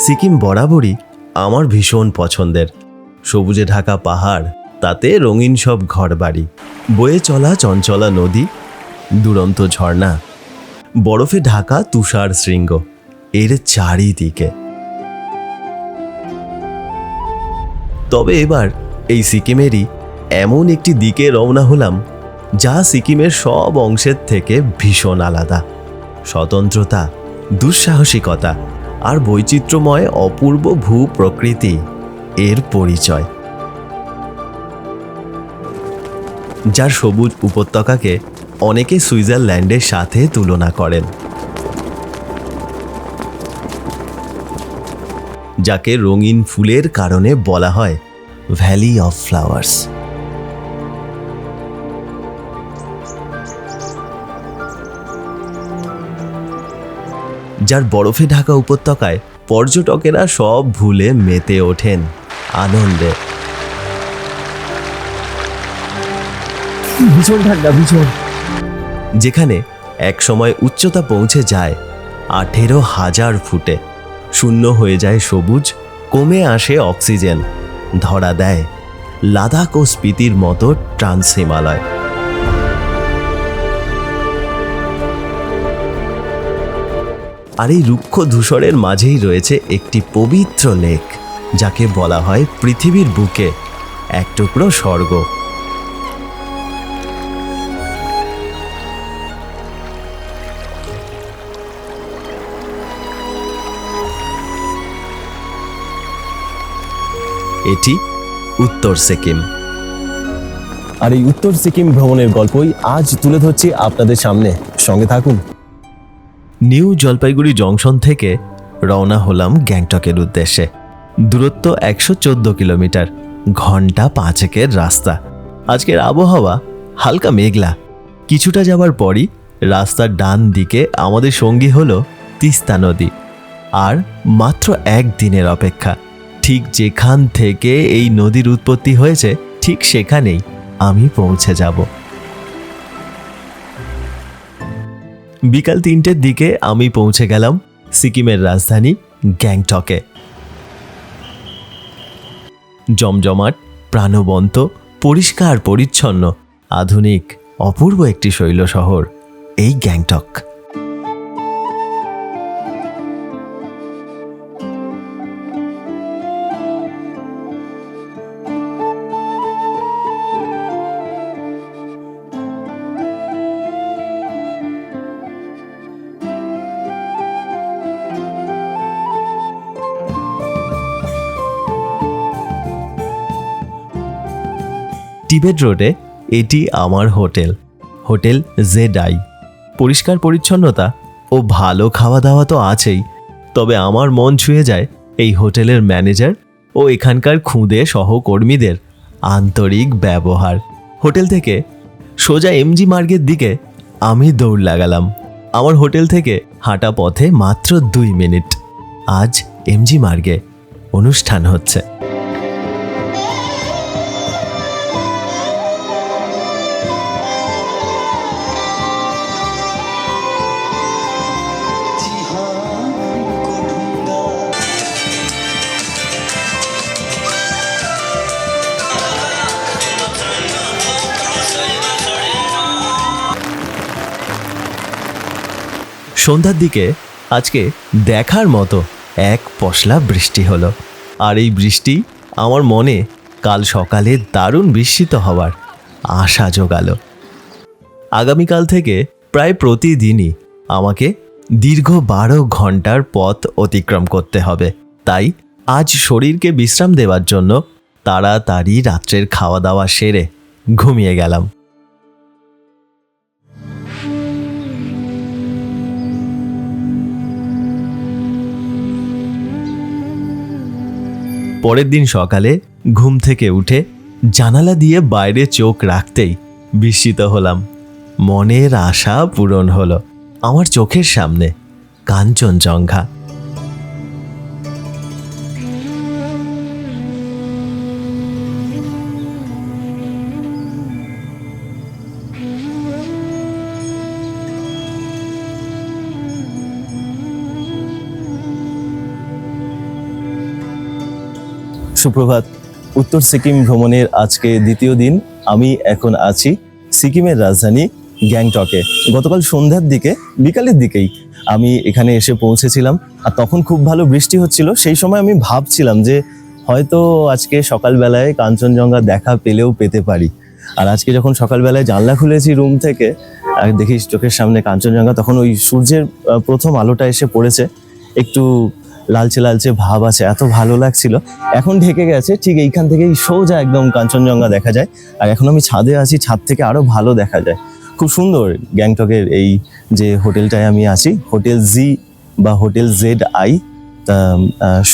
সিকিম বরাবরই আমার ভীষণ পছন্দের। সবুজে ঢাকা পাহাড়, তাতে রঙিন সব ঘরবাড়ি, বয়ে চলা চঞ্চলা নদী, দুরন্ত ঝর্ণা, বরফে ঢাকা তুষার শৃঙ্গ এর চারিদিকে। তবে এবার এই সিকিমেরই এমন একটি দিকে রওনা হলাম যা সিকিমের সব অংশের থেকে ভীষণ আলাদা। স্বতন্ত্রতা, দুঃসাহসিকতা আর বৈচিত্র্যময় অপূর্ব ভূ প্রকৃতি এর পরিচয়, যার সবুজ উপত্যকাকে অনেকে সুইজারল্যান্ডের সাথে তুলনা করেন, যাকে রঙিন ফুলের কারণে বলা হয় ভ্যালি অফ ফ্লাওয়ার্স। যার বরফে ঢাকা উপত্যকায় পর্যটকেরা সব ভুলে মেতে ওঠেন আনন্দে। ভীষণ ঠান্ডা, ভীষণ। যেখানে একসময় উচ্চতা পৌঁছে যায় 18,000 ফুটে, শূন্য হয়ে যায় সবুজ, কমে আসে অক্সিজেন, ধরা দেয় লাদাখ ও স্পিতির মতো ট্রান্স হিমালয়। আর এই রুক্ষ ধূসরের মাঝেই রয়েছে একটি পবিত্র লেক, যাকে বলা হয় পৃথিবীর বুকে এক টুকরো স্বর্গ। এটি উত্তর সিকিম। আর এই উত্তর সিকিম ভ্রমণের গল্পই আজ তুলে ধরছি আপনাদের সামনে, সঙ্গে থাকুন। নিউ জলপাইগুড়ি জংশন থেকে রওনা হলাম গ্যাংটকের উদ্দেশ্যে। দূরত্ব 114 কিলোমিটার, ঘন্টা 5 রাস্তা। আজকের আবহাওয়া হালকা মেঘলা। কিছুটা যাবার পরই রাস্তার ডান দিকে আমাদের সঙ্গী হলো তিস্তা নদী। আর মাত্র 1 দিনের অপেক্ষা। ঠিক যেখান থেকে এই নদীর উৎপত্তি হয়েছে, ঠিক সেখানেই আমি পৌঁছে যাব। বিকাল 3টের দিকে আমি পৌঁছে গেলাম সিকিমের রাজধানী গ্যাংটকে। জমজমাট, প্রাণবন্ত, পরিষ্কার পরিচ্ছন্ন, আধুনিক, অপূর্ব একটি শৈল শহর এই গ্যাংটক। টিবেট রোডে এটি আমার হোটেল, হোটেল জেড-আই। পরিষ্কার পরিচ্ছন্নতা ও ভালো খাওয়া দাওয়া তো আছেই, তবে আমার মন ছুঁয়ে যায় এই হোটেলের ম্যানেজার ও এখানকার খুদে সহকর্মীদের আন্তরিক ব্যবহার। হোটেল থেকে সোজা এমজি মার্গের দিকে আমি দৌড় লাগালাম। আমার হোটেল থেকে হাঁটা পথে মাত্র 2 মিনিট। আজ এমজি মার্গে অনুষ্ঠান হচ্ছে। সন্ধ্যার দিকে আজকে দেখার মতো এক পশলা বৃষ্টি হলো। আর এই বৃষ্টি আমার মনে কাল সকালে দারুণ বিস্মিত হওয়ার আশা জোগালো। আগামীকাল থেকে প্রায় প্রতিদিনই আমাকে দীর্ঘ 12 ঘন্টার পথ অতিক্রম করতে হবে। তাই আজ শরীরকে বিশ্রাম দেওয়ার জন্য তাড়াতাড়ি রাত্রের খাওয়া দাওয়া সেরে ঘুমিয়ে গেলাম। পরের দিন সকালে ঘুম থেকে উঠে জানালা দিয়ে বাইরে চোখ রাখতেই বিস্মিত হলাম। মনের আশা পূরণ হলো। আমার চোখের সামনে কাঞ্চনজঙ্ঘা। সুপ্রভাত। উত্তর সিকিম ভ্রমণের আজকে দ্বিতীয় দিন। আমি এখন আছি সিকিমের রাজধানী গ্যাংটকে। গতকাল সন্ধ্যার দিকে, বিকালের দিকেই আমি এখানে এসে পৌঁছেছিলাম, আর তখন খুব ভালো বৃষ্টি হচ্ছিল। সেই সময় আমি ভাবছিলাম যে হয়তো আজকে সকালবেলায় কাঞ্চনজঙ্ঘা দেখা পেলেও পেতে পারি। আর আজকে যখন সকালবেলায় জানলা খুলেছি রুম থেকে, আর দেখি চোখের সামনে কাঞ্চনজঙ্ঘা, তখন ওই সূর্যের প্রথম আলোটা এসে পড়েছে, একটু লালচে লালচে ভাব আছে, এত ভালো লাগছিল। এখন ঢেকে গেছে, ঠিক এইখান থেকেই সোজা একদম কাঞ্চনজঙ্ঘা দেখা যায়। আর এখন আমি ছাদে আছি, ছাদ থেকে আরো ভালো দেখা যায়। খুব সুন্দর গ্যাংটকের এই যে হোটেলটায় আমি আছি, হোটেল জি বা হোটেল ZI, তা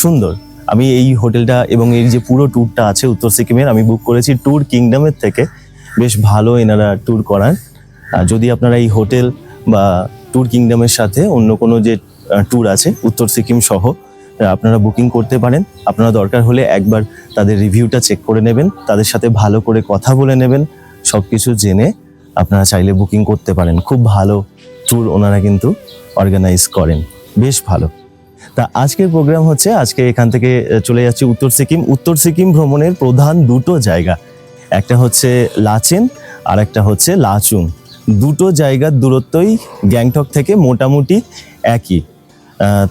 সুন্দর। আমি এই হোটেলটা এবং এই যে পুরো ট্যুরটা আছে উত্তর সিকিমের, আমি বুক করেছি ট্যুর কিংডমের থেকে। বেশ ভালো এনারা ট্যুর করান। যদি আপনারা এই হোটেল বা ট্যুর কিংডমের সাথে অন্য কোনো যে ট্যুর আছে উত্তর সিকিম সহ, আপনারা বুকিং করতে পারেন। আপনারা দরকার হলে একবার তাদের রিভিউটা চেক করে নেবেন, তাদের সাথে ভালো করে কথা বলে নেবেন, সব কিছু জেনে আপনারা চাইলে বুকিং করতে পারেন। খুব ভালো ট্যুর ওনারা কিন্তু অর্গানাইজ করেন, বেশ ভালো। তা আজকের প্রোগ্রাম হচ্ছে, আজকে এখান থেকে চলে যাচ্ছি উত্তর সিকিম। উত্তর সিকিম ভ্রমণের প্রধান দুটো জায়গা, একটা হচ্ছে লাচেন আর একটা হচ্ছে লাচুং। দুটো জায়গার দূরত্বই গ্যাংটক থেকে মোটামুটি একই।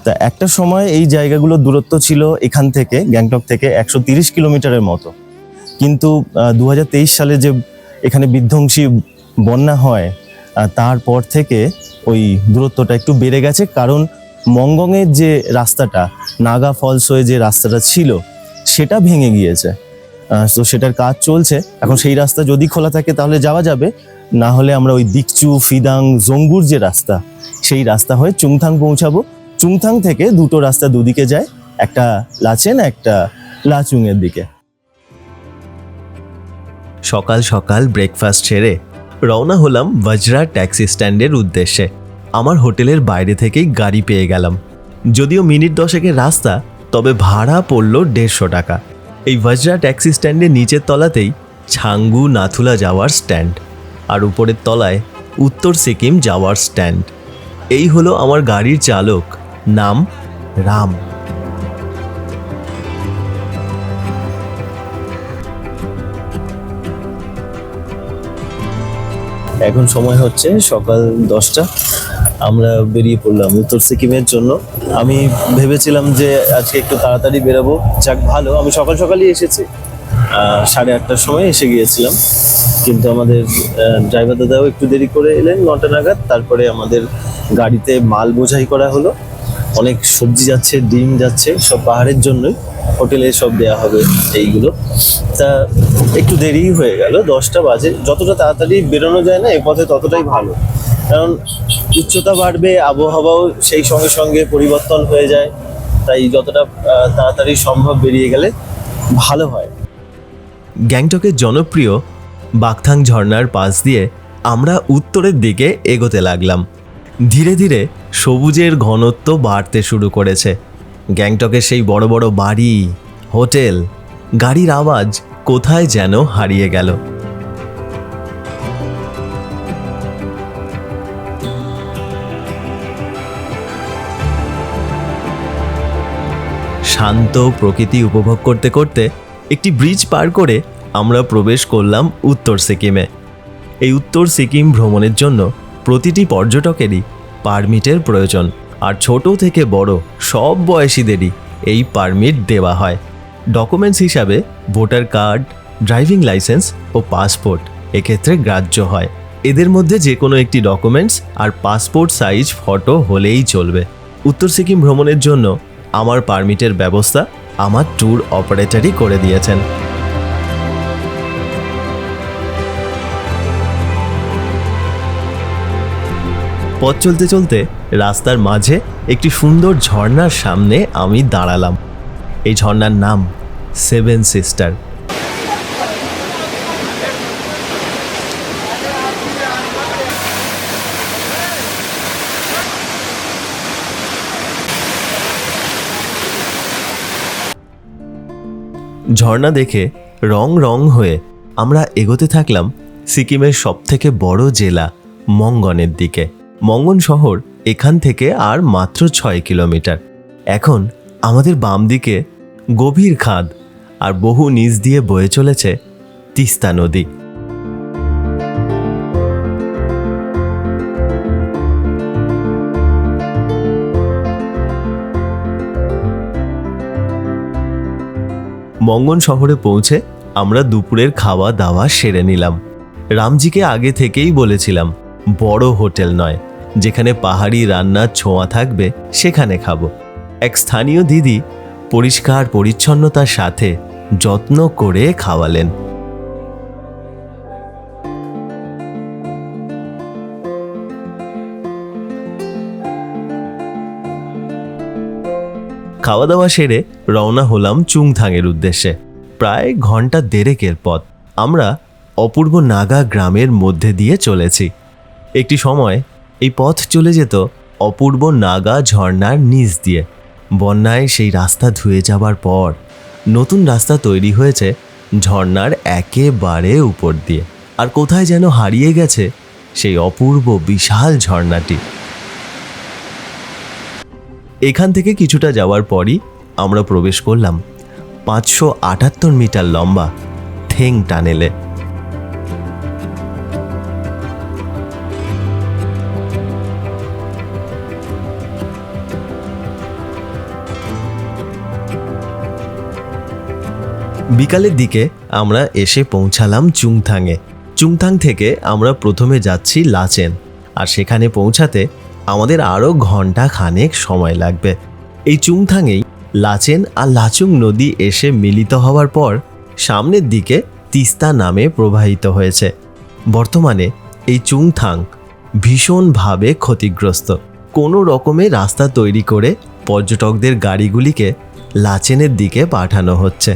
তা একটা সময় এই জায়গাগুলোর দূরত্ব ছিল এখান থেকে, গ্যাংটক থেকে 130 কিলোমিটারের মতো। কিন্তু 2023 সালে যে এখানে বিধ্বংসী বন্যা হয়, তারপর থেকে ওই দূরত্বটা একটু বেড়ে গেছে। কারণ মঙ্গংয়ের যে রাস্তাটা, নাগা ফলস হয়ে যে রাস্তাটা ছিল, সেটা ভেঙে গিয়েছে। তো সেটার কাজ চলছে এখন। সেই রাস্তা যদি খোলা থাকে তাহলে যাওয়া যাবে, না হলে আমরা ওই দিকচু, ফিদাং, জঙ্গুর যে রাস্তা, সেই রাস্তা হয়ে চুংথাং পৌঁছাবো। চুংথাং থেকে দুটো রাস্তা দুদিকে যায়, একটা লাচেন, একটা লাচুং এর দিকে। সকাল সকাল ব্রেকফাস্ট সেরে রওনা হলাম বজরা ট্যাক্সি স্ট্যান্ডের উদ্দেশ্যে। আমার হোটেলের বাইরে থেকেই গাড়ি পেয়ে গেলাম। যদিও মিনিট 10-এর রাস্তা, তবে ভাড়া পড়ল 150 টাকা। এই বজরা ট্যাক্সি স্ট্যান্ডের নিচের তলাতেই ছাঙ্গু নাথুলা যাওয়ার স্ট্যান্ড, আর উপরের তলায় উত্তর সিকিম যাওয়ার স্ট্যান্ড। এই হলো আমার গাড়ির চালক, নাম রাম। এখন সময় হচ্ছে সকাল 10টা। আমরা বেরিয়ে পড়লাম উত্তর সিকিমের জন্য। আমি ভেবেছিলাম যে আজকে একটু তাড়াতাড়ি বেরোবো, যাক ভালো, আমি সকাল সকালই এসেছি। 8:30টার সময় এসে গিয়েছিলাম, কিন্তু আমাদের ড্রাইভার দাদাও একটু দেরি করে এলেন, 9টা নাগাদ। তারপরে আমাদের গাড়িতে মাল বোঝাই করা হলো, অনেক সবজি যাচ্ছে, ডিম যাচ্ছে, সব পাহাড়ের জন্যই, হোটেলে সব দেয়া হবে এইগুলো। তা একটু দেরিই হয়ে গেল, 10টা বাজে। যতটা তাড়াতাড়ি বেরোনো যায় না এ পথে ততটাই ভালো, কারণ উচ্চতা বাড়বে, আবহাওয়াও সেই সঙ্গে সঙ্গে পরিবর্তন হয়ে যায়। তাই যতটা তাড়াতাড়ি সম্ভব বেরিয়ে গেলে ভালো হয়। গ্যাংটকের জনপ্রিয় বাকথাং ঝর্ণার পাশ দিয়ে আমরা উত্তরের দিকে এগোতে লাগলাম। ধীরে ধীরে সবুজের ঘনত্ব বাড়তে শুরু করেছে। গ্যাংটকের সেই বড় বড় বাড়ি, হোটেল, গাড়ির আওয়াজ কোথায় যেন হারিয়ে গেল। শান্ত প্রকৃতি উপভোগ করতে করতে একটি ব্রিজ পার করে আমরা প্রবেশ করলাম উত্তর সিকিমে। এই উত্তর সিকিম ভ্রমণের জন্য প্রতিটি পর্যটকেরই পারমিটের প্রয়োজন, আর ছোট থেকে বড় সব বয়সীদেরই এই পারমিট দেওয়া হয়। ডকুমেন্টস হিসাবে ভোটার কার্ড, ড্রাইভিং লাইসেন্স ও পাসপোর্ট এক্ষেত্রে গ্রাহ্য হয়। এদের মধ্যে যে কোনো একটি documents are passport size photo হলেই চলবে। উত্তর সিকিম ভ্রমণের জন্য আমার পারমিটের ব্যবস্থা আমার ট্যুর অপারেটরই করে দিয়েছেন। পথ চলতে চলতে রাস্তার মাঝে একটি সুন্দর ঝর্ণার সামনে আমি দাঁড়ালাম। এই ঝর্ণার নাম 7 সিস্টার। ঝর্ণা দেখে রং রং হয়ে আমরা এগোতে থাকলাম সিকিমের সবথেকে বড় জেলা মঙ্গনের দিকে। মঙ্গন শহর এখান থেকে আর মাত্র 6 কিলোমিটার। এখন আমাদের বাম দিকে গভীর খাদ, আর বহু নিচ দিয়ে বয়ে চলেছে তিস্তা নদী। মঙ্গন শহরে পৌঁছে আমরা দুপুরের খাওয়া দাওয়া সেরে নিলাম। রামজিকে আগে থেকেই বলেছিলাম বড় হোটেল নয়, যেখানে পাহাড়ি রান্নার ছোঁয়া থাকবে সেখানে খাবো। এক স্থানীয় দিদি পরিষ্কার পরিচ্ছন্নতার সাথে যত্ন করে খাওয়ালেন। খাওয়া দাওয়া সেরে রওনা হলাম চুংথাংয়ের উদ্দেশ্যে। প্রায় ঘন্টা দেড়েকের পথ আমরা অপূর্ব নাগা গ্রামের মধ্যে দিয়ে চলেছি। একটি সময় এই পথ চলে যেত অপূর্ব নাগা ঝর্ণার নিচ দিয়ে। বন্যায় সেই রাস্তা ধুয়ে যাবার পর নতুন রাস্তা তৈরি হয়েছে ঝর্ণার একেবারে উপর দিয়ে। আর কোথায় যেন হারিয়ে গেছে সেই অপূর্ব বিশাল ঝর্ণাটি। এখান থেকে কিছুটা যাওয়ার পরই আমরা প্রবেশ করলাম 578 মিটার লম্বা থেং টানেলে। বিকালের দিকে আমরা এসে পৌঁছালাম চুংথাংয়ে। চুংথাং থেকে আমরা প্রথমে যাচ্ছি লাচেন, আর সেখানে পৌঁছাতে আমাদের আরও ঘন্টা খানেক সময় লাগবে। এই চুংথাংয়েই লাচেন আর লাচুং নদী এসে মিলিত হওয়ার পর সামনের দিকে তিস্তা নামে প্রবাহিত হয়েছে। বর্তমানে এই চুংথাং ভীষণভাবে ক্ষতিগ্রস্ত। কোনো রকমে রাস্তা তৈরি করে পর্যটকদের গাড়িগুলিকে লাচেনের দিকে পাঠানো হচ্ছে।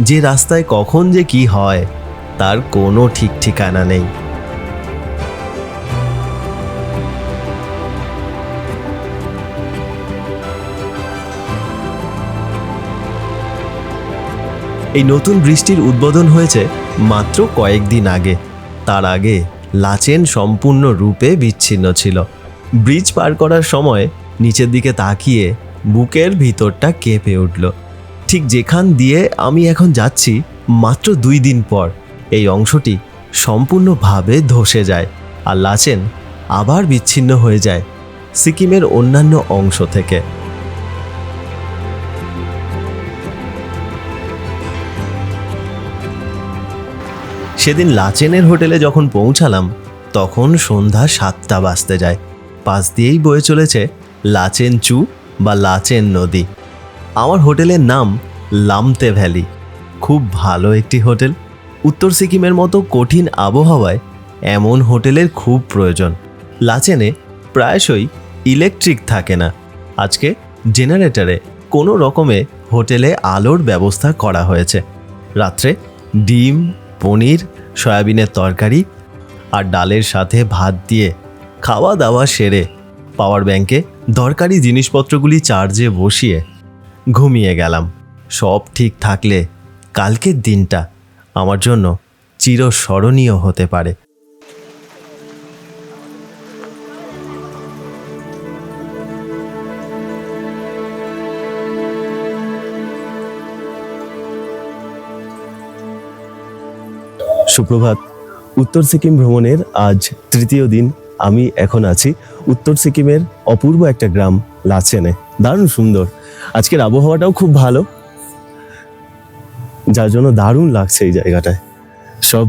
যে রাস্তায় কখন যে কি হয় তার কোনো ঠিক ঠিকানা নেই। এই নতুন বৃষ্টির উদ্বোধন হয়েছে মাত্র কয়েকদিন আগে। তার আগে লাচেন সম্পূর্ণ রূপে বিচ্ছিন্ন ছিল। ব্রিজ পার করার সময় নিচের দিকে তাকিয়ে বুকের ভিতরটা কেঁপে উঠল। ঠিক যেখান দিয়ে আমি এখন যাচ্ছি মাত্র 2 দিন পর এই অংশটি সম্পূর্ণভাবে ধসে যায়, আর লাচেন আবার বিচ্ছিন্ন হয়ে যায় সিকিমের অন্যান্য অংশ থেকে। সেদিন লাচেনের হোটেলে যখন পৌঁছালাম তখন সন্ধ্যা 7টা বাজতে যায়। পাশ দিয়েই বয়ে চলেছে লাচেন চু বা লাচেন নদী। আমার হোটেলের নাম লামতে ভ্যালি। খুব ভালো একটি হোটেল। উত্তর সিকিমের মতো কঠিন আবহাওয়ায় এমন হোটেলের খুব প্রয়োজন। লাচেনে প্রায়শই ইলেকট্রিক থাকে না। আজকে জেনারেটরে কোনো রকমে হোটেলে আলোর ব্যবস্থা করা হয়েছে। রাত্রে ডিম, পনির, সয়াবিনের তরকারি আর ডালের সাথে ভাত দিয়ে খাওয়া দাওয়া সেরে পাওয়ার ব্যাংকে দরকারি জিনিসপত্রগুলি চার্জে বসিয়ে ঘুমিয়ে গেলাম। সব ঠিক থাকলে কালকের দিনটা আমার জন্য চিরস্মরণীয় হতে পারে। সুপ্রভাত। উত্তর সিকিম ভ্রমণের আজ 3য় দিন। আমি এখন আছি উত্তর সিকিমের অপূর্ব একটা গ্রাম লাচেনে। দারুণ সুন্দর। আজকের আবহাওয়াটাও খুব ভালো, যার জন্য দারুণ লাগছে এই জায়গাটায়। সব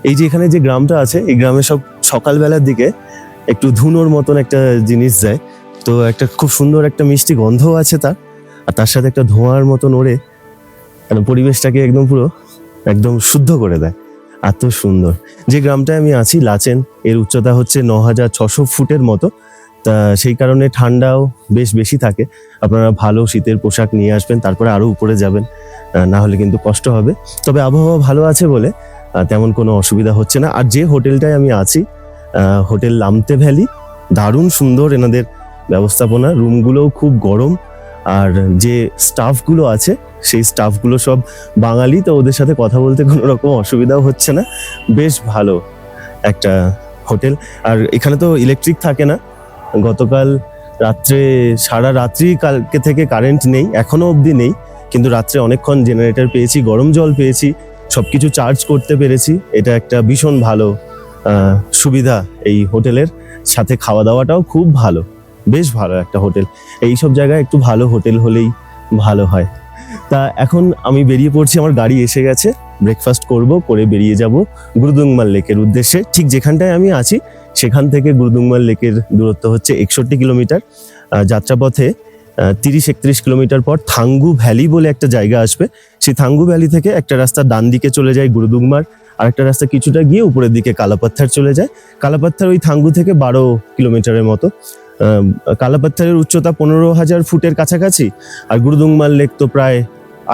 এই যে এখানে যে গ্রামটা আছে, এই গ্রামে সব সকালবেলার দিকে একটু ধুনোর মতন একটা জিনিস যায়, তো একটা খুব সুন্দর একটা মিষ্টি গন্ধও আছে তার, আর তার সাথে একটা ধোঁয়ার মতন ওড়ে পরিবেশটাকে একদম শুদ্ধ করে দেয়। এত সুন্দর। যে গ্রামটায় আমি আছি লাচেন, এর উচ্চতা হচ্ছে 9600 ফুটের মতো। তা সেই কারণে ঠান্ডাও বেশ বেশি থাকে। আপনারা ভালো শীতের পোশাক নিয়ে আসবেন, তারপরে আরও উপরে যাবেন, না হলে কিন্তু কষ্ট হবে। তবে আবহাওয়া ভালো আছে বলে তেমন কোনো অসুবিধা হচ্ছে না। আর যে হোটেলটায় আমি আছি, হোটেল লামতে ভ্যালি, দারুণ সুন্দর এনাদের ব্যবস্থাপনা। রুমগুলোও খুব গরম, আর যে স্টাফগুলো আছে সেই স্টাফগুলো সব বাঙালি, তো ওদের সাথে কথা বলতে কোনো রকম অসুবিধাও হচ্ছে না। বেশ ভালো একটা হোটেল। আর এখানে তো ইলেকট্রিক থাকে না। গতকাল রাত্রে সারা রাত্রি কালকে থেকে কারেন্ট নেই, এখনো অবধি নেই। কিন্তু রাত্রে অনেকক্ষণ জেনারেটর পেয়েছি, গরম জল পেয়েছি, সব কিছু চার্জ করতে পেরেছি। এটা একটা ভীষণ ভালো সুবিধা এই হোটেলের। সাথে খাওয়া দাওয়াটাও খুব ভালো, বেশ ভালো একটা হোটেল। এই সব জায়গায় একটু ভালো হোটেল হলেই ভালো হয়। তা এখন আমি বেরিয়ে পড়ছি, আমার গাড়ি এসে গেছে। ব্রেকফাস্ট করে বেরিয়ে যাব গুরুদুংমাল লেকের উদ্দেশ্যে। ঠিক যেখানটায় আমি আছি সেখান থেকে গুরুদুংমাল লেকের দূরত্ব হচ্ছে 61 কিলোমিটার। যাত্রাপথে 30-31 কিলোমিটার পর থাঙ্গু ভ্যালি বলে একটা জায়গা আসবে। সেই থাঙ্গু ভ্যালি থেকে একটা রাস্তা ডান দিকে চলে যায় গুরুদুংমার, আর একটা রাস্তা কিছুটা গিয়ে উপরের দিকে কালাপাত্থার চলে যায়। কালাপাত্থার ওই থাঙ্গু থেকে 12 কিলোমিটারের মতো। কালাপাত্থারের উচ্চতা 15,000 ফুটের কাছাকাছি, আর গুরুদুংমাল লেক তো প্রায়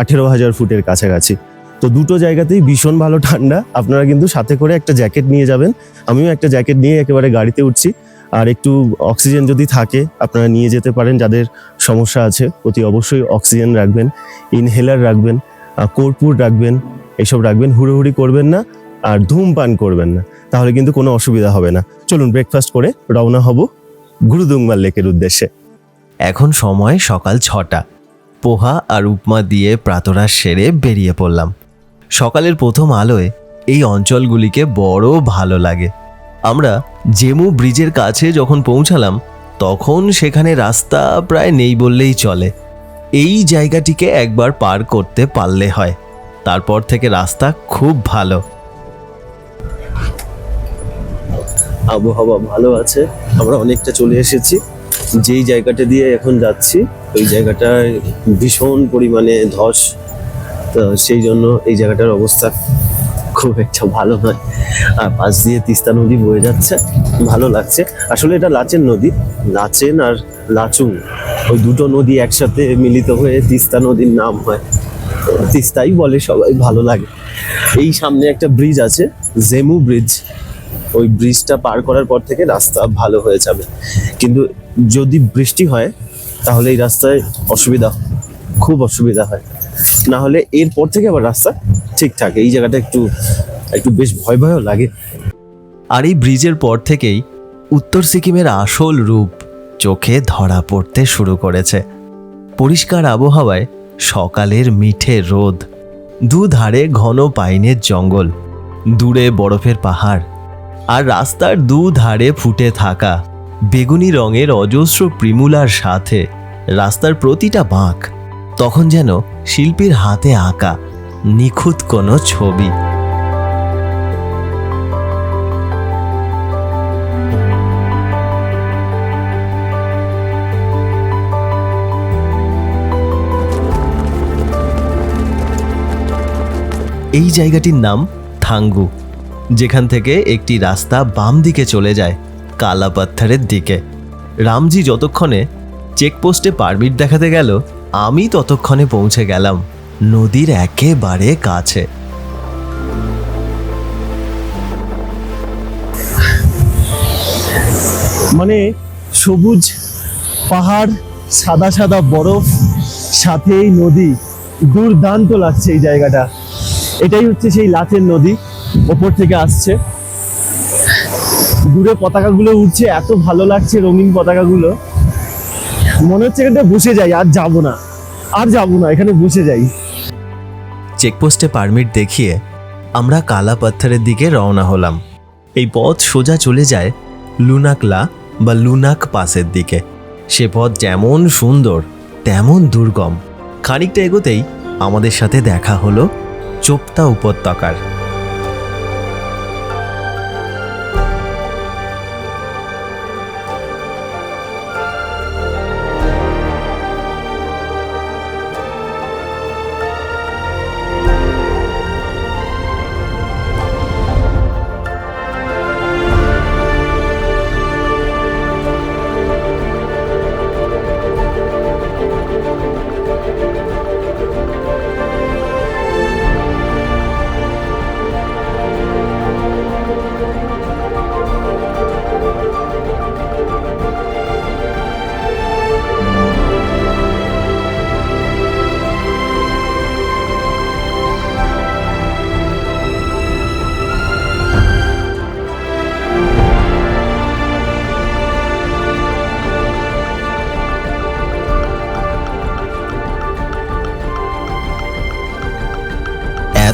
18,000 ফুটের কাছাকাছি। তো দুটো জায়গাতেই ভীষণ ভালো ঠান্ডা। আপনারা কিন্তু সাথে করে একটা জ্যাকেট নিয়ে যাবেন। আমিও একটা জ্যাকেট নিয়ে একেবারে গাড়িতে উঠছি। আর একটু অক্সিজেন যদি থাকে আপনারা নিয়ে যেতে পারেন, যাদের সমস্যা আছে অতি অবশ্যই অক্সিজেন রাখবেন, ইনহেলার রাখবেন, কর্পূর রাখবেন, এসব রাখবেন। হুড়োহুড়ি করবেন না আর ধূমপান করবেন না, তাহলে কিন্তু কোনো অসুবিধা হবে না। চলুন ব্রেকফাস্ট করে রওনা হব গুরুদুংমাল লেকের উদ্দেশ্যে। এখন সময় সকাল 6টা। পোহা আর উপমা দিয়ে প্রাতরাশ সেরে বেরিয়ে পড়লাম। সকালের প্রথম আলোয় এই অঞ্চলগুলিকে বড় ভালো লাগে। আমরা জেমু ব্রিজের কাছে যখন পৌঁছালাম তখন সেখানে রাস্তা প্রায় নেই বললেই চলে। এই জায়গাটিকে একবার পার করতে পারলে হয়, তারপর থেকে রাস্তা খুব ভালো। আবহাওয়া ভালো আছে, আমরা অনেকটা চলে এসেছি। যেই জায়গাটা দিয়ে এখন যাচ্ছি ওই জায়গাটায় ভীষণ পরিমাণে ধস, তো সেই জন্য এই জায়গাটার অবস্থা খুব একটা ভালো নয়। আর পাশ দিয়ে তিস্তা নদী বয়ে যাচ্ছে, ভালো লাগছে। আসলে এটা লাচেন নদী, লাচেন আর লাচুং ওই দুটো নদী একসাথে মিলিত হয়ে তিস্তা নদীর নাম হয়, তিস্তাই বলে সবাই, ভালো লাগে। এই সামনে একটা ব্রিজ আছে, জেমু ব্রিজ। ওই ব্রিজটা পার করার পর থেকে রাস্তা ভালো হয়ে যাবে, কিন্তু যদি বৃষ্টি হয় তাহলে এই রাস্তায় খুব অসুবিধা হয়। না হলে এরপর থেকে আবার রাস্তা ঠিকঠাক। এই জায়গাটা একটু একটু বেশ ভয় ভয়ও লাগে। আর এই ব্রিজের পর থেকেই উত্তর সিকিমের আসল রূপ চোখে ধরা পড়তে শুরু করেছে। পরিষ্কার আবহাওয়ায় সকালের মিঠে রোদ, দুধারে ঘন পাইনের জঙ্গল, দূরে বরফের পাহাড়, আর রাস্তার দুধারে ফুটে থাকা বেগুনি রঙের অজস্র প্রিমুলার সাথে রাস্তার প্রতিটা বাঁক তখন যেন শিল্পীর হাতে আঁকা নিখুঁত কোনো ছবি। এই জায়গাটির নাম থাঙ্গু, যেখান থেকে একটি রাস্তা বাম দিকে চলে যায় কালাপাত্থারের দিকে। রামজি যতক্ষণে চেকপোস্টে পারমিট দেখাতে গেল, আমি ততক্ষণে পৌঁছে গেলাম নদীর একেবারে কাছে। মানে সবুজ পাহাড়, সাদা সাদা বরফ, সাথেই নদী, দুর্দান্ত লাগছে এই জায়গাটা। এটাই হচ্ছে সেই লাচেন নদী, ওপর থেকে আসছে। দূরে পতাকাগুলো উঠছে, এত ভালো লাগছে রঙিন পতাকাগুলো। মনে হচ্ছে এখানটা বসে যাই, আর যাবো না, এখানে বসে যাই। চেকপোস্টে পারমিট দেখিয়ে আমরা কালাপাত্থারের দিকে রওনা হলাম। এই পথ সোজা চলে যায় লুনাকলা বা লুনাক পাসের দিকে। সে পথ যেমন সুন্দর তেমন দুর্গম। খানিকটা এগোতেই আমাদের সাথে দেখা হলো চোপতা উপত্যকার।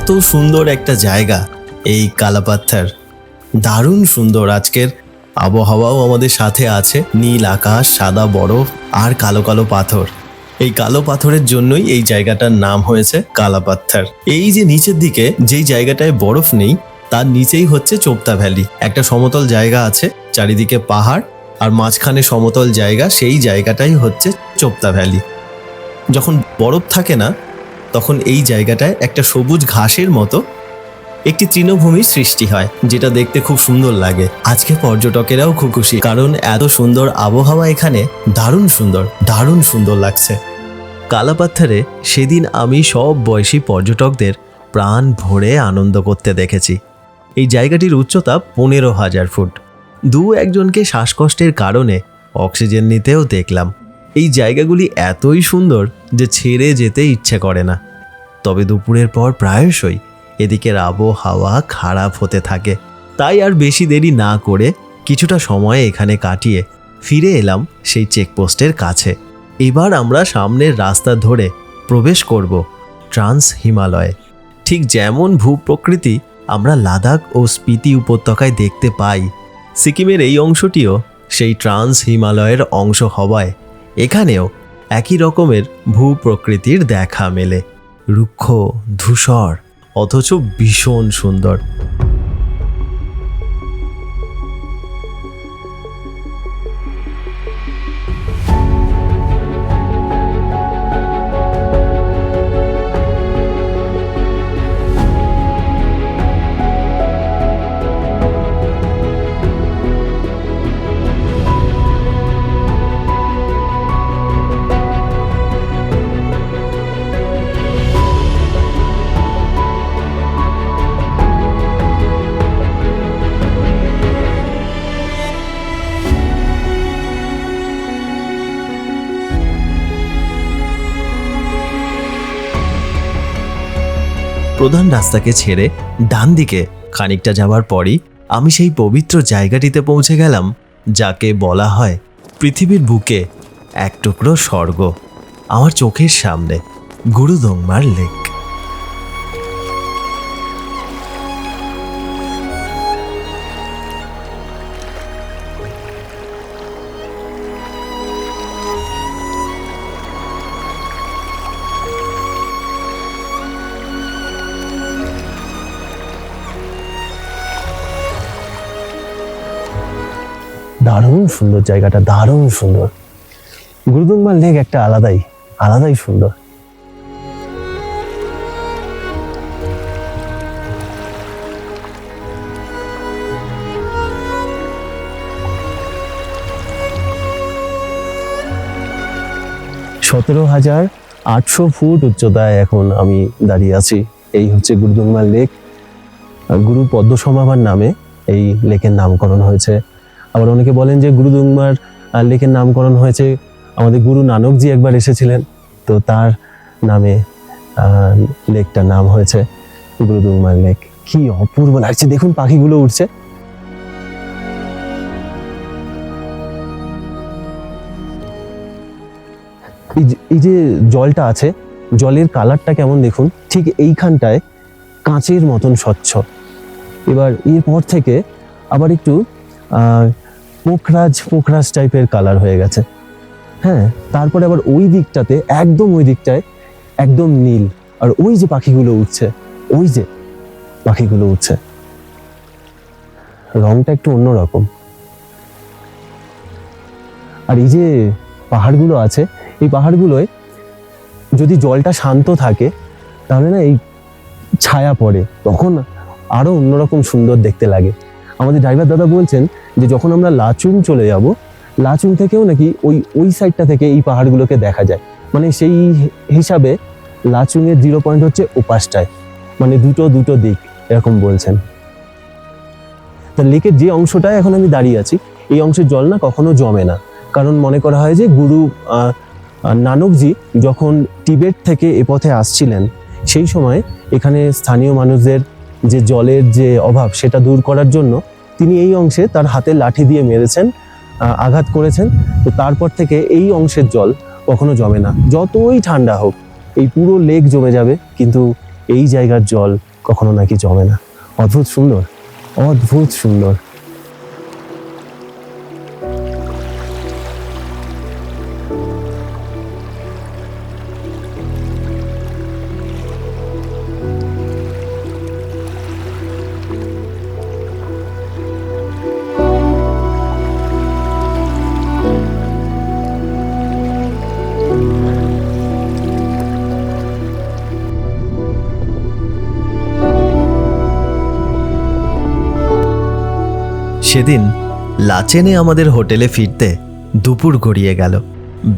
এত সুন্দর একটা জায়গা এই কালাপাত্থার, দারুণ সুন্দর। আজকের আবহাওয়াও আমাদের সাথে আছে, নীল আকাশ, সাদা বরফ আর কালো কালো পাথর। এই কালো পাথরের জন্যই এই জায়গাটার নাম হয়েছে কালাপাত্থার। এই যে নিচের দিকে যেই জায়গাটায় বরফ নেই তার নিচেই হচ্ছে চোপতা ভ্যালি, একটা সমতল জায়গা আছে, চারিদিকে পাহাড় আর মাঝখানে সমতল জায়গা, সেই জায়গাটাই হচ্ছে চোপতা ভ্যালি। যখন বরফ থাকে না তখন এই জায়গাটায় একটা সবুজ ঘাসের মতো একটি তৃণভূমির সৃষ্টি হয়, যেটা দেখতে খুব সুন্দর লাগে। আজকে পর্যটকেরাও খুব খুশি, কারণ এত সুন্দর আবহাওয়া এখানে, দারুণ সুন্দর লাগছে। কালাপাত্থারে সেদিন আমি সব বয়সী পর্যটকদের প্রাণ ভরে আনন্দ করতে দেখেছি। এই জায়গাটির উচ্চতা 15,000 ফুট। একজনকে শ্বাসকষ্টের কারণে অক্সিজেন নিতেও দেখলাম। এই জায়গাগুলি এতই সুন্দর যে ছেড়ে যেতে ইচ্ছে করে না। তবে দুপুরের পর প্রায়শই এদিকের আবহাওয়া খারাপ হতে থাকে, তাই আর বেশি দেরি না করে কিছুটা সময় এখানে কাটিয়ে ফিরে এলাম সেই চেকপোস্টের কাছে। এবার আমরা সামনের রাস্তা ধরে প্রবেশ করব ট্রান্স হিমালয়ে। ঠিক যেমন ভূপ্রকৃতি আমরা লাদাখ ও স্পিতি উপত্যকায় দেখতে পাই, সিকিমের এই অংশটিও সেই ট্রান্স হিমালয়ের অংশ হওয়ায় এখানেও একই রকমের ভূপ্রকৃতির দেখা মেলে। রুক্ষ, ধূসর, অথচ ভীষণ সুন্দর। প্রধান রাস্তাকে ছেড়ে ডান দিকে খানিকটা যাওয়ার পরই আমি সেই পবিত্র জায়গাটিতে পৌঁছে গেলাম, যাকে বলা হয় পৃথিবীর বুকে এক টুকরো স্বর্গ। আমার চোখের সামনে গুরুদংমার লেক। দারুণ সুন্দর জায়গাটা, দারুণ সুন্দর। গুরুদংমার লেক একটা আলাদাই সুন্দর। 17,800 ফুট উচ্চতায় এখন আমি দাঁড়িয়ে আছি। এই হচ্ছে গুরুদংমার লেক। গুরু পদ্মসমাভার নামে এই লেকের নামকরণ হয়েছে। আবার অনেকে বলেন যে গুরুদংমার লেকের নামকরণ হয়েছে, আমাদের গুরু নানকজি একবার এসেছিলেন, তো তার নামে লেকটার নাম হয়েছে গুরুদংমার লেক। কি অপূর্ব লাগছে, দেখুন পাখিগুলো উঠছে। এই যে জলটা আছে, জলের কালারটা কেমন দেখুন, ঠিক এইখানটায় কাঁচের মতন স্বচ্ছ। এবার এরপর থেকে আবার একটু পোখরাজ টাইপের কালার হয়ে গেছে। হ্যাঁ, তারপরে আবার ওই দিকটাতে ওই দিকটায় একদম নীল। আর ওই যে পাখিগুলো উঠছে, রংটা একটু অন্যরকম। আর এই যে পাহাড়গুলো আছে, এই পাহাড়গুলোয় যদি জলটা শান্ত থাকে তাহলে না এই ছায়া পড়ে, তখন আরো অন্যরকম সুন্দর দেখতে লাগে। আমাদের ড্রাইভার দাদা বলছেন যে যখন আমরা লাচুং চলে যাব, লাচুং থেকেও নাকি ওই সাইডটা থেকে এই পাহাড়গুলোকে দেখা যায়। মানে সেই হিসাবে লাচুং এর 0 পয়েন্ট হচ্ছে ওপাশটায়, মানে দুটো দিক এরকম বলছেন। তা লেকের যে অংশটায় এখন আমি দাঁড়িয়ে আছি, এই অংশের জল না কখনো জমে না, কারণ মনে করা হয় যে গুরু নানকজি যখন টিবেট থেকে এ পথে আসছিলেন, সেই সময় এখানে স্থানীয় মানুষদের যে জলের যে অভাব সেটা দূর করার জন্য তিনি এই অংশে তার হাতে লাঠি দিয়ে মেরেছেন, আঘাত করেছেন। তো তারপর থেকে এই অংশের জল কখনো জমে না, যতই ঠান্ডা হোক এই পুরো লেক জমে যাবে, কিন্তু এই জায়গার জল কখনো নাকি জমে না। অদ্ভুত সুন্দর, অদ্ভুত সুন্দর। সেদিন লাচেনে আমাদের হোটেলে ফিরতে দুপুর গড়িয়ে গেল।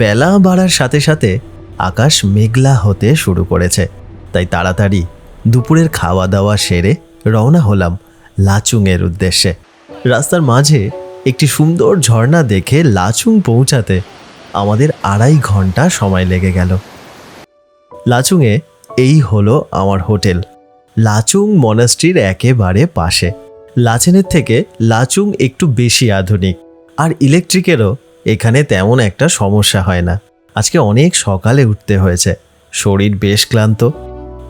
বেলা বাড়ার সাথে সাথে আকাশ মেঘলা হতে শুরু করেছে, তাই তাড়াতাড়ি দুপুরের খাওয়া দাওয়া সেরে রওনা হলাম লাচুংয়ের উদ্দেশ্যে। রাস্তার মাঝে একটি সুন্দর ঝর্ণা দেখে লাচুং পৌঁছাতে আমাদের 2.5 ঘন্টা সময় লেগে গেল। লাচুংয়ে এই হলো আমার হোটেল, লাচুং মনাস্ট্রির একেবারে পাশে। লাচেনের থেকে লাচুং একটু বেশি আধুনিক, আর ইলেকট্রিকেরও এখানে তেমন একটা সমস্যা হয় না। আজকে অনেক সকালে উঠতে হয়েছে, শরীর বেশ ক্লান্ত,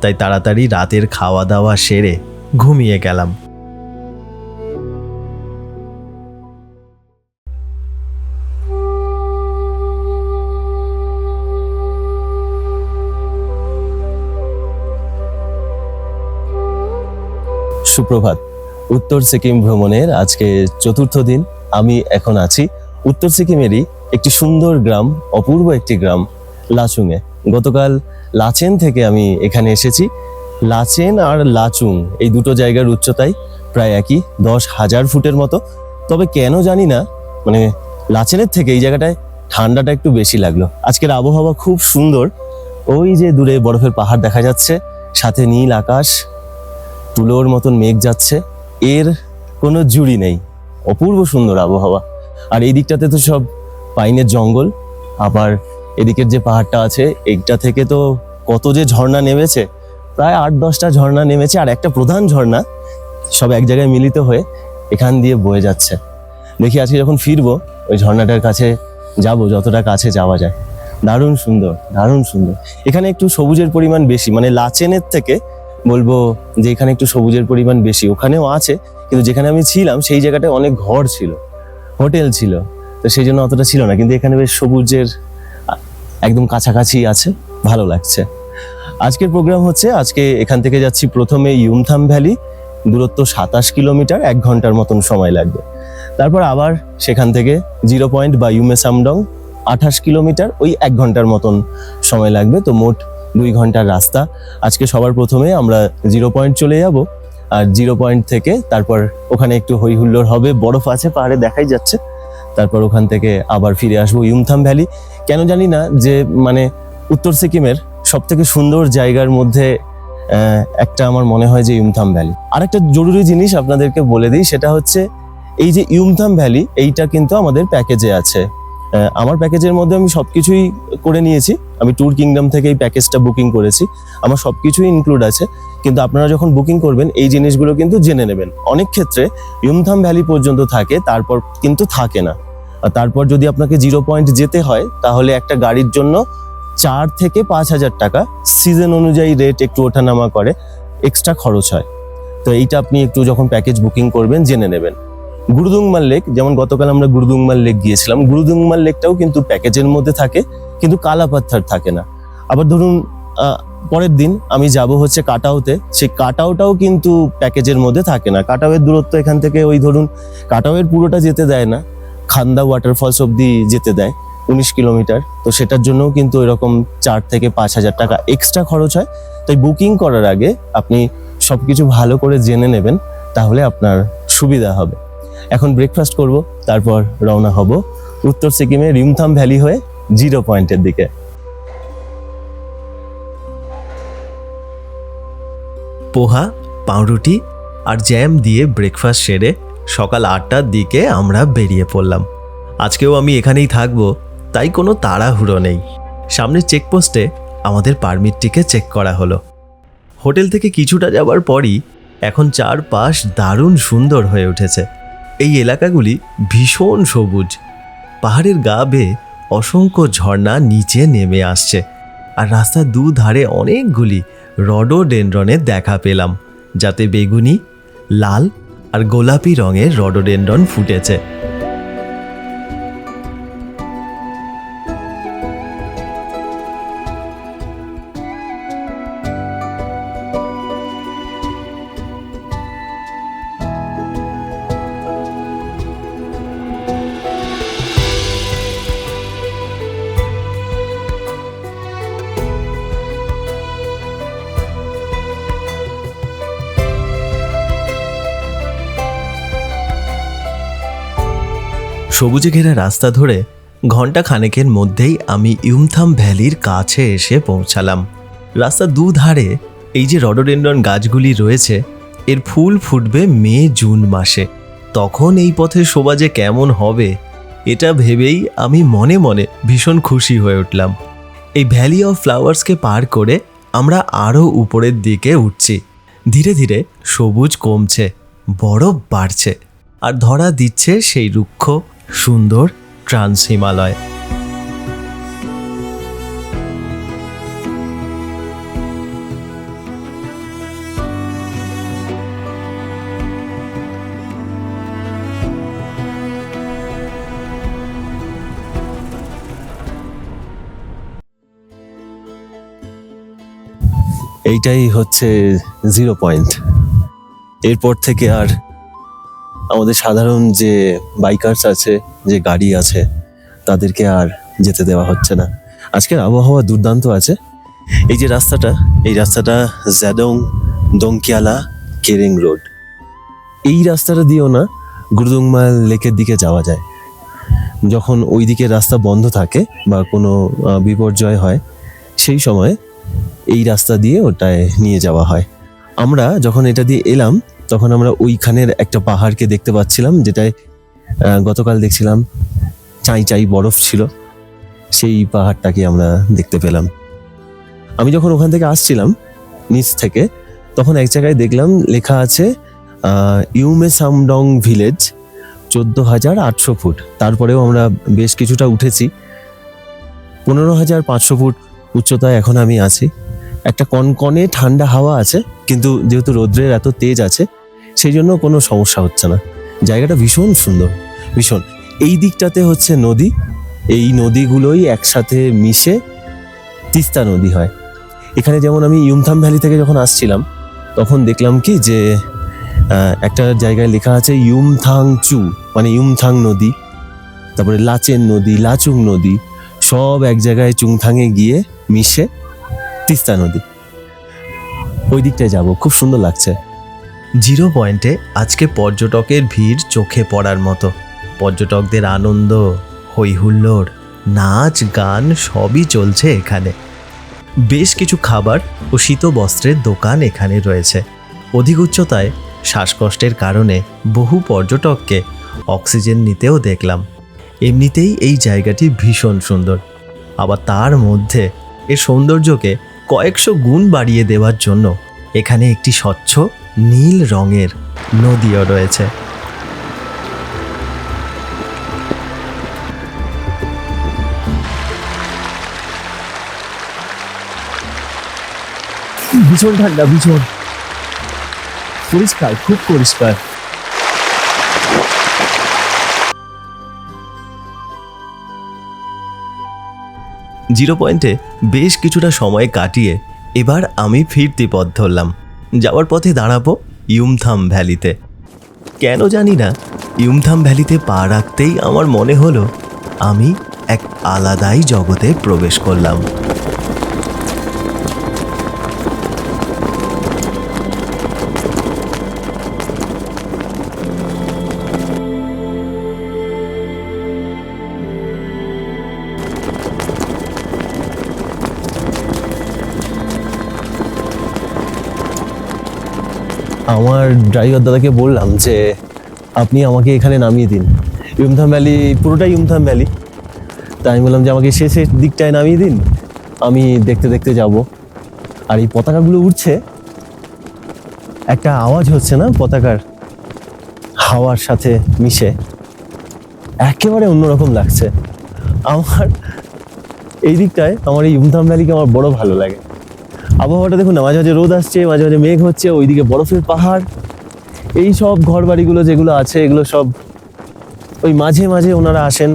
তাই তাড়াতাড়ি রাতের খাওয়া দাওয়া সেরে ঘুমিয়ে গেলাম। সুপ্রভাত। উত্তর সিকিম ভ্রমণের আজকে 4র্থ দিন। আমি এখন আছি উত্তর সিকিমেরই একটি সুন্দর গ্রাম, অপূর্ব একটি গ্রাম, লাচুংয়ে। গতকাল লাচেন থেকে আমি এখানে এসেছি। লাচেন আর লাচুং এই দুটো জায়গার উচ্চতায় প্রায় একই, 10,000 ফুটের মতো। তবে কেন জানি না, মানে লাচেনের থেকে এই জায়গাটায় ঠান্ডাটা একটু বেশি লাগলো। আজকের আবহাওয়া খুব সুন্দর। ওই যে দূরে বরফের পাহাড় দেখা যাচ্ছে, সাথে নীল আকাশ, তুলোর মতন মেঘ যাচ্ছে, এর কোনো জুড়ি নেই। অপূর্ব সুন্দর আবহাওয়া। আর এই দিকটাতে তো সব পাইনের জঙ্গল, আবার এদিকের যে পাহাড়টা আছে এইটা থেকে তো কত যে ঝর্ণা নেমেছে, প্রায় 8-10টা ঝর্ণা নেমেছে, আর একটা প্রধান ঝর্ণা সব এক জায়গায় মিলিত হয়ে এখান দিয়ে বয়ে যাচ্ছে। দেখি আজকে যখন ফিরবো ওই ঝর্ণাটার কাছে যাব, যতটা কাছে যাওয়া যায়। দারুণ সুন্দর, দারুণ সুন্দর। এখানে একটু সবুজের পরিমাণ বেশি, মানে লাচেনের থেকে বলবো যে এখানে একটু সবুজের পরিমাণ বেশি। ওখানেও আছে, কিন্তু যেখানে আমি ছিলাম সেই জায়গাটায় অনেক ঘর ছিল, হোটেল ছিল, তো সেই জন্য অতটা ছিল না। কিন্তু এখানে বেশ সবুজের একদম কাছাকাছি আছে, ভালো লাগছে। আজকের প্রোগ্রাম হচ্ছে, আজকে এখান থেকে যাচ্ছি প্রথমে ইউমথাম ভ্যালি, দূরত্ব 27 কিলোমিটার, 1 ঘন্টার মতন সময় লাগবে। তারপর আবার সেখান থেকে 0 পয়েন্ট বা ইউমে সামডং 28 কিলোমিটার, ওই 1 ঘন্টার মতন সময় লাগবে। তো মোট 2 ঘন্টার রাস্তা। আজকে সবার প্রথমে আমরা 0 পয়েন্ট চলে যাব, আর 0 পয়েন্ট থেকে তারপর ওখানে একটু হই হুল্লোড় হবে, বরফ আছে পাহাড়ে দেখাই যাচ্ছে। তারপর ওখান থেকে আবার ফিরে আসবো ইউমথাম ভ্যালি। কেন জানি না যে মানে উত্তর সিকিমের সব থেকে সুন্দর জায়গার মধ্যে একটা আমার মনে হয় যে ইউমথাম ভ্যালি। আরেকটা জরুরি জিনিস আপনাদেরকে বলে দিই, সেটা হচ্ছে এই যে ইউমথাম ভ্যালি, এইটা কিন্তু আমাদের প্যাকেজে আছে। আমার প্যাকেজের মধ্যে আমি সবকিছুই করে নিয়েছি। আমি ট্যুর কিংডম থেকে এই প্যাকেজটা বুকিং করেছি, আমার সবকিছুই ইনক্লুড আছে। কিন্তু আপনারা যখন বুকিং করবেন এই জিনিসগুলো কিন্তু জেনে নেবেন। অনেক ক্ষেত্রে ইউমথাম ভ্যালি পর্যন্ত থাকে, তারপর কিন্তু থাকে না। আর তারপর যদি আপনাকে 0 পয়েন্ট যেতে হয়, তাহলে একটা গাড়ির জন্য 4 থেকে 5,000 টাকা, সিজন অনুযায়ী রেট একটু ওঠানামা করে, এক্সট্রা খরচ হয়। তো এইটা আপনি একটু যখন প্যাকেজ বুকিং করবেন জেনে নেবেন। গুরুদুংমাল লেক, যেমন গতকাল আমরা গুরুদুংমাল লেক গিয়েছিলাম, গুরুদুংমাল লেকটাও কিন্তু প্যাকেজের মধ্যে থাকে, কিন্তু কালাপাত্থার থাকে না। আবার ধরুন পরের দিন আমি যাব হচ্ছে কাটাওতে, সেই কাটাওটাও কিন্তু প্যাকেজের মধ্যে থাকে না। কাটাওয়ের দূরত্ব এখান থেকে ওই ধরুন, কাটাওয়ের পুরোটা যেতে দেয় না, খান্দা ওয়াটারফলস অব্দি যেতে দেয়, 19 কিলোমিটার। তো সেটার জন্যও কিন্তু এরকম 4 থেকে 5,000 টাকা এক্সট্রা খরচ হয়। তাই বুকিং করার আগে আপনি সবকিছু ভালো করে জেনে নেবেন, তাহলে আপনার সুবিধা হবে। এখন ব্রেকফাস্ট করব, তারপর রওনা হব উত্তর সিকিমের ইউমথাম ভ্যালি হয়ে 0 পয়েন্টের দিকে। পোহা, পাউরুটি আর জ্যাম দিয়ে ব্রেকফাস্ট সেরে সকাল 8টার দিকে আমরা বেরিয়ে পড়লাম। আজকেও আমি এখানেই থাকবো, তাই কোনো তাড়াহুড়ো নেই। সামনের চেকপোস্টে আমাদের পারমিটটিকে চেক করা হলো। হোটেল থেকে কিছুটা যাবার পরই এখন চারপাশ দারুণ সুন্দর হয়ে উঠেছে। এই এলাকাগুলি ভীষণ সবুজ, পাহাড়ের গা বেয়ে অসংখ্য ঝর্ণা নিচে নেমে আসছে, আর রাস্তার দুধারে অনেকগুলি রডোডেনড্রনের দেখা পেলাম। যাতে বেগুনি, লাল আর গোলাপি রঙের রডোডেনড্রন ফুটেছে। সবুজে ঘেরা রাস্তা ধরে ঘন্টা খানেকের মধ্যেই আমি ইউমথাম ভ্যালির কাছে এসে পৌঁছালাম। রাস্তার দুধারে এই যে রডোডেনড্রন গাছগুলি রয়েছে, এর ফুল ফুটবে মে জুন মাসে। তখন এই পথে শোভা যে কেমন হবে, এটা ভেবেই আমি মনে মনে ভীষণ খুশি হয়ে উঠলাম। এই ভ্যালি অফ ফ্লাওয়ার্সকে পার করে আমরা আরও উপরের দিকে উঠছি। ধীরে ধীরে সবুজ কমছে, বরফ বাড়ছে, আর ধরা দিচ্ছে সেই রুক্ষ সুন্দর ট্রান্স হিমালয়। এইটাই হচ্ছে 0 পয়েন্ট। এরপর থেকে আর আমাদের সাধারণ যে বাইকার্স আছে, যে গাড়ি আছে, তাদেরকে আর যেতে দেওয়া হচ্ছে না। আজকের আবহাওয়া দুর্দান্ত আছে। এই যে রাস্তাটা, এই রাস্তাটা জ্যাডং দংকিয়ালা কেরেং রোড। এই রাস্তাটা দিয়েও না গুরুদংমাল লেকের দিকে যাওয়া যায়। যখন ওই দিকে রাস্তা বন্ধ থাকে বা কোনো বিপর্যয় হয়, সেই সময় এই রাস্তা দিয়ে ওটায় নিয়ে যাওয়া হয়। আমরা যখন এটা দিয়ে এলাম, তখন আমরা ওইখানের একটা পাহাড়কে দেখতে পাচ্ছিলাম, যেটায় গতকাল দেখছিলাম চাই চাই বরফ ছিল। সেই পাহাড়টাকে আমরা দেখতে পেলাম। আমি যখন ওখান থেকে আসছিলাম নিচ থেকে, তখন এক জায়গায় দেখলাম লেখা আছে ইউমে সামডং ভিলেজ 14,800 ফুট। তারপরেও আমরা বেশ কিছুটা উঠেছি। 15,500 ফুট উচ্চতায় এখন আমি আছি। একটা কনকনে ঠান্ডা হাওয়া আছে, কিন্তু যেহেতু রৌদ্রের এত তেজ আছে, সেই জন্য কোনো সমস্যা হচ্ছে না। জায়গাটা ভীষণ সুন্দর, ভীষণ। এই দিকটাতে হচ্ছে নদী, এই নদীগুলোই একসাথে মিশে তিস্তা নদী হয়। এখানে যেমন আমি ইউমথাম ভ্যালি থেকে যখন আসছিলাম, তখন দেখলাম কি যে একটা জায়গায় লেখা আছে ইউমথাং চু, মানে ইউমথাং নদী, তারপরে লাচেন নদী, লাচুং নদী, সব এক জায়গায় চুংথাংয়ে গিয়ে মিশে তিস্তা নদী। ওই দিকটায় যাব, খুব সুন্দর লাগছে। 0 পয়েন্টে আজকে পর্যটকের ভিড় চোখে পড়ার মতো। পর্যটকদের আনন্দ, হই হুল্লোড়, নাচ গান সবই চলছে এখানে। বেশ কিছু খাবার ও শীতবস্ত্রের দোকান এখানে রয়েছে। অধিক উচ্চতায় শ্বাসকষ্টের কারণে বহু পর্যটককে অক্সিজেন নিতেও দেখলাম। এমনিতেই এই জায়গাটি ভীষণ সুন্দর, আবার তার মধ্যে এর সৌন্দর্যকে কয়েকশো গুণ বাড়িয়ে দেওয়ার জন্য এখানে একটি স্বচ্ছ নীল রঙের নদীও রয়েছে। ভীষণ ঠান্ডা, ভীষণ পরিষ্কার, খুব পরিষ্কার। 0 পয়েন্টে বেশ কিছুটা সময় কাটিয়ে এবার আমি ফিরতি পথ ধরলাম। যাওয়ার পথে দাঁড়াবো ইউমথাম ভ্যালিতে। কেন জানি না, ইউমথাম ভ্যালিতে পা রাখতেই আমার মনে হলো আমি এক আলাদাই জগতে প্রবেশ করলাম। আমার ড্রাইভার দাদাকে বললাম যে আপনি আমাকে এখানে নামিয়ে দিন। ইউমথাম ভ্যালি পুরোটাই ইউমথাম ভ্যালি। তাই আমি বললাম যে আমাকে শেষের দিকটায় নামিয়ে দিন, আমি দেখতে দেখতে যাব। আর এই পতাকাগুলো উঠছে, একটা আওয়াজ হচ্ছে না পতাকার, হাওয়ার সাথে মিশে একেবারে অন্যরকম লাগছে। আমার এই দিকটায়, আমার এই ইউমথাম ভ্যালিকে আমার বড় ভালো লাগে। আবহাওয়াটা দেখুন না, মাঝে মাঝে রোদ আসছে, মাঝে মাঝে মেঘ হচ্ছে, ওইদিকে বরফের পাহাড়। এই সব ঘর বাড়িগুলো যেগুলো আছে এগুলো সব ওই মাঝে মাঝে ওনারা আসেন,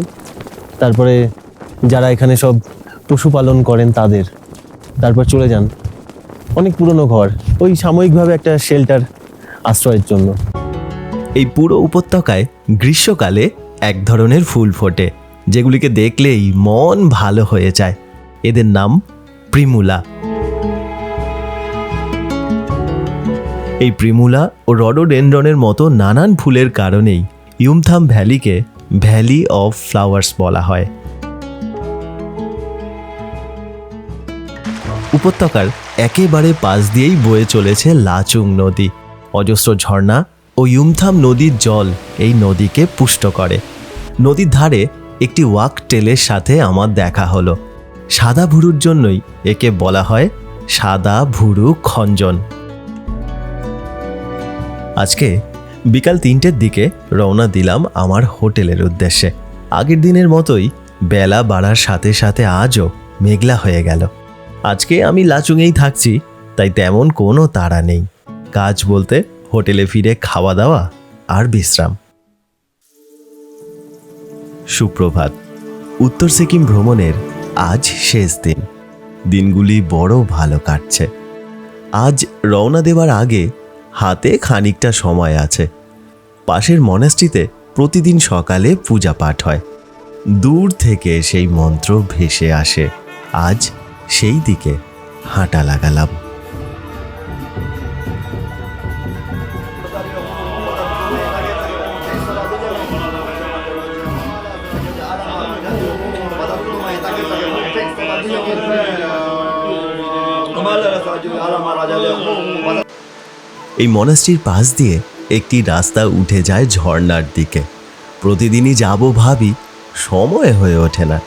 তারপরে যারা এখানে সব পশুপালন করেন তাদের, তারপর চলে যান। অনেক পুরনো ঘর, ওই সাময়িকভাবে একটা শেল্টার, আশ্রয়ের জন্য। এই পুরো উপত্যকায় গ্রীষ্মকালে এক ধরনের ফুল ফোটে, যেগুলিকে দেখলেই মন ভালো হয়ে যায়। এদের নাম প্রিমুলা। এই প্রিমুলা ও রডোডেনড্রনের মতো নানান ফুলের কারণেই ইউমথাম ভ্যালিকে ভ্যালি অফ ফ্লাওয়ার্স বলা হয়। উপত্যকার একেবারে পাশ দিয়েই বয়ে চলেছে লাচুং নদী। অজস্র ঝর্ণা ও ইউমথাম নদীর জল এই নদীকে পুষ্ট করে। নদীর ধারে একটি ওয়াক টেলের সাথে আমার দেখা হলো। সাদা ভুরুর জন্যই একে বলা হয় সাদা ভুরু খঞ্জন। আজকে বিকাল 3টের দিকে রওনা দিলাম আমার হোটেলের উদ্দেশ্যে। আগের দিনের মতোই বেলা বাড়ার সাথে সাথে আজও মেঘলা হয়ে গেল। আজকে আমি লাচুংয়েই থাকছি, তাই তেমন কোনো তাড়া নেই। কাজ বলতে হোটেলে ফিরে খাওয়া দাওয়া আর বিশ্রাম। সুপ্রভাত। উত্তর সিকিম ভ্রমণের আজ শেষ দিন। দিনগুলি বড় ভালো কাটছে। আজ রওনা দেওয়ার আগে হাতে খানিকটা সময় আছে। পাশের মনাস্ট্রিতে প্রতিদিন সকালে পূজা পাঠ হয়। দূর থেকে সেই মন্ত্র ভেসে আসে। আজ সেই দিকে হাঁটা লাগালাম। এই মনাস্ট্রির পাশ দিয়ে একটি রাস্তা উঠে যায় ঝর্ণার দিকে। প্রতিদিনই যাব ভাবি, সময় হয়ে ওঠে না।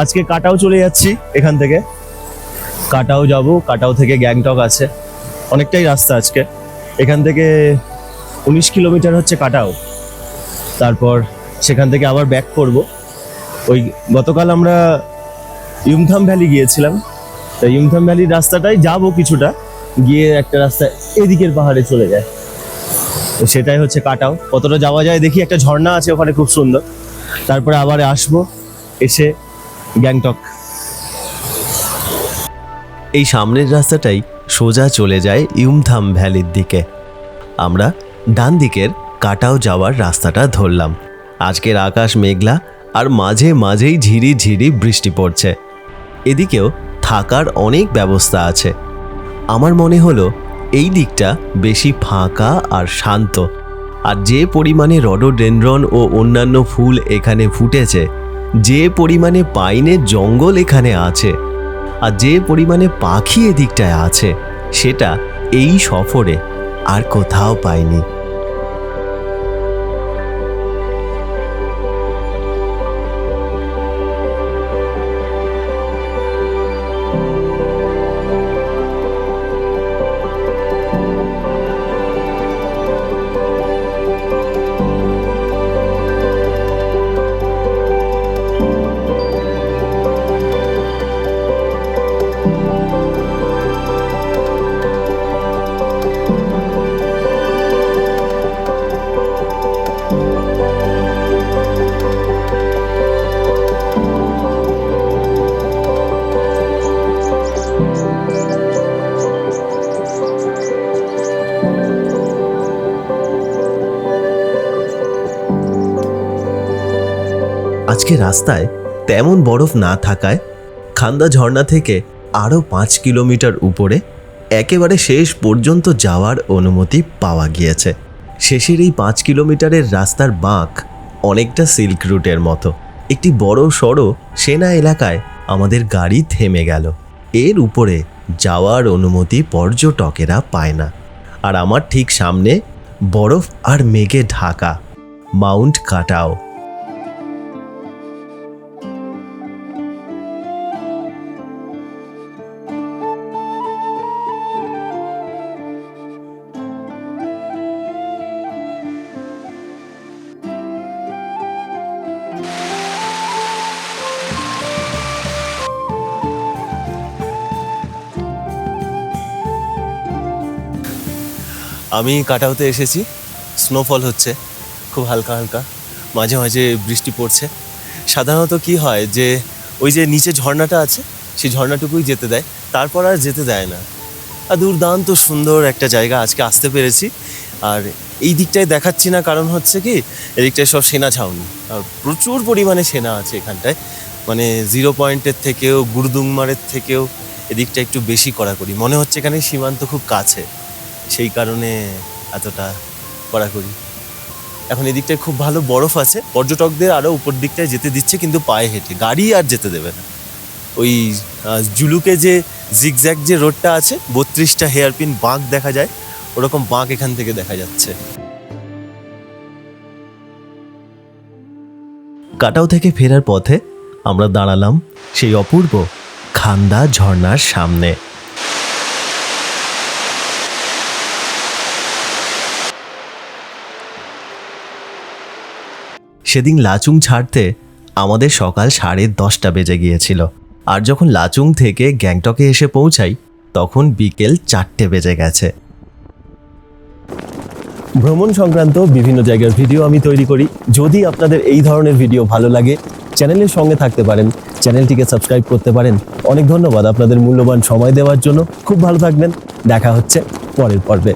আজকে কাটাও চলে যাচ্ছি, এখান থেকে কাটাও যাব। কাটাও থেকে গ্যাংটক আছে, অনেকটাই রাস্তা আজকে। এখান থেকে 19 কিলোমিটার হচ্ছে কাটাও। তারপর সেখান থেকে আবার ব্যাক করব। ওই গতকাল আমরা ইউমথাম ভ্যালি গিয়েছিলাম, তাই ইউমথাম ভ্যালির রাস্তাটাই যাব কিছুটা, গিয়ে একটা রাস্তা এদিকের পাহাড়ে চলে যায়। তো সেটাই হচ্ছে কাটাও। কতটা যাওয়া যায় দেখি, একটা ঝর্ণা আছে ওখানে খুব সুন্দর। তারপরে আবার আসবো, এসে গ্যাংটক। এই সামনের রাস্তাটাই সোজা চলে যায় ইউমথাম ভ্যালির দিকে। আমরা ডান দিকের কাটাও যাওয়ার রাস্তাটা ধরলাম। আজকের আকাশ মেঘলা আর মাঝে মাঝেই ঝিরি ঝিরি বৃষ্টি পড়ছে। এদিকেও থাকার অনেক ব্যবস্থা আছে। আমার মনে হলো এই দিকটা বেশি ফাঁকা আর শান্ত। আর যে পরিমাণে রডোডেনড্রন ও অন্যান্য ফুল এখানে ফুটেছে, যে পরিমাণে পাইনের জঙ্গল এখানে আছে, আর যে পরিমাণে পাখি এদিকটায় আছে, সেটা এই সফরে আর কোথাও পাইনি। আজকে রাস্তায় তেমন বরফ না থাকায় খান্দা ঝর্ণা থেকে আরও 5 কিলোমিটার উপরে একেবারে শেষ পর্যন্ত যাওয়ার অনুমতি পাওয়া গিয়েছে। শেষের এই 5 কিলোমিটারের রাস্তার বাঁক অনেকটা সিল্ক রুটের মতো। একটি বড় সড়ো সেনা এলাকায় আমাদের গাড়ি থেমে গেল। এর উপরে যাওয়ার অনুমতি পর্যটকেরা পায় না। আর আমার ঠিক সামনে বরফ আর মেঘে ঢাকা মাউন্ট কাটাও। আমি কাটাওতে এসেছি, স্নোফল হচ্ছে খুব হালকা হালকা, মাঝে মাঝে বৃষ্টি পড়ছে। সাধারণত কি হয় যে ওই যে নিচে ঝর্ণাটা আছে সেই ঝর্ণাটুকুই যেতে দেয়, তারপর আর যেতে দেয় না। আর দুর্দান্ত সুন্দর একটা জায়গা, আজকে আসতে পেরেছি। আর এই দিকটায় দেখাচ্ছি না কারণ হচ্ছে কি এদিকটায় সব সেনা ছাউনি, আর প্রচুর পরিমাণে সেনা আছে এখানটায়। মানে 0 পয়েন্টের থেকেও গুরুদুংমারের থেকেও এদিকটা একটু বেশি কড়াকড়ি মনে হচ্ছে, এখানে সীমান্ত খুব কাছে, সেই কারণে এতটা কড়াকড়ি। এখন এদিকটায় খুব ভালো বরফ আছে, পর্যটকদের আরও উপর দিকটায় যেতে দিচ্ছে কিন্তু পায়ে হেঁটে, গাড়ি আর যেতে দেবে না। ওই জুলুকে যে জিগজ্যাগ যে রোডটা আছে, 32টা হেয়ারপিন বাঁক দেখা যায়, ওরকম বাঁক এখান থেকে দেখা যাচ্ছে। কাটাও থেকে ফেরার পথে আমরা দাঁড়ালাম সেই অপূর্ব খান্দা ঝর্ণার সামনে। সেদিন লাচুং ছাড়তে আমাদের সকাল 10:30 বেজে গিয়েছিল, আর যখন লাচুং থেকে গ্যাংটকে এসে পৌঁছাই তখন বিকেল 4টে বেজে গেছে। ভ্রমণ সংক্রান্ত বিভিন্ন জায়গার ভিডিও আমি তৈরি করি। যদি আপনাদের এই ধরনের ভিডিও ভালো লাগে, চ্যানেলের সঙ্গে থাকতে পারেন, চ্যানেলটিকে সাবস্ক্রাইব করতে পারেন। অনেক ধন্যবাদ আপনাদের মূল্যবান সময় দেওয়ার জন্য। খুব ভালো থাকবেন, দেখা হচ্ছে পরের পর্বে।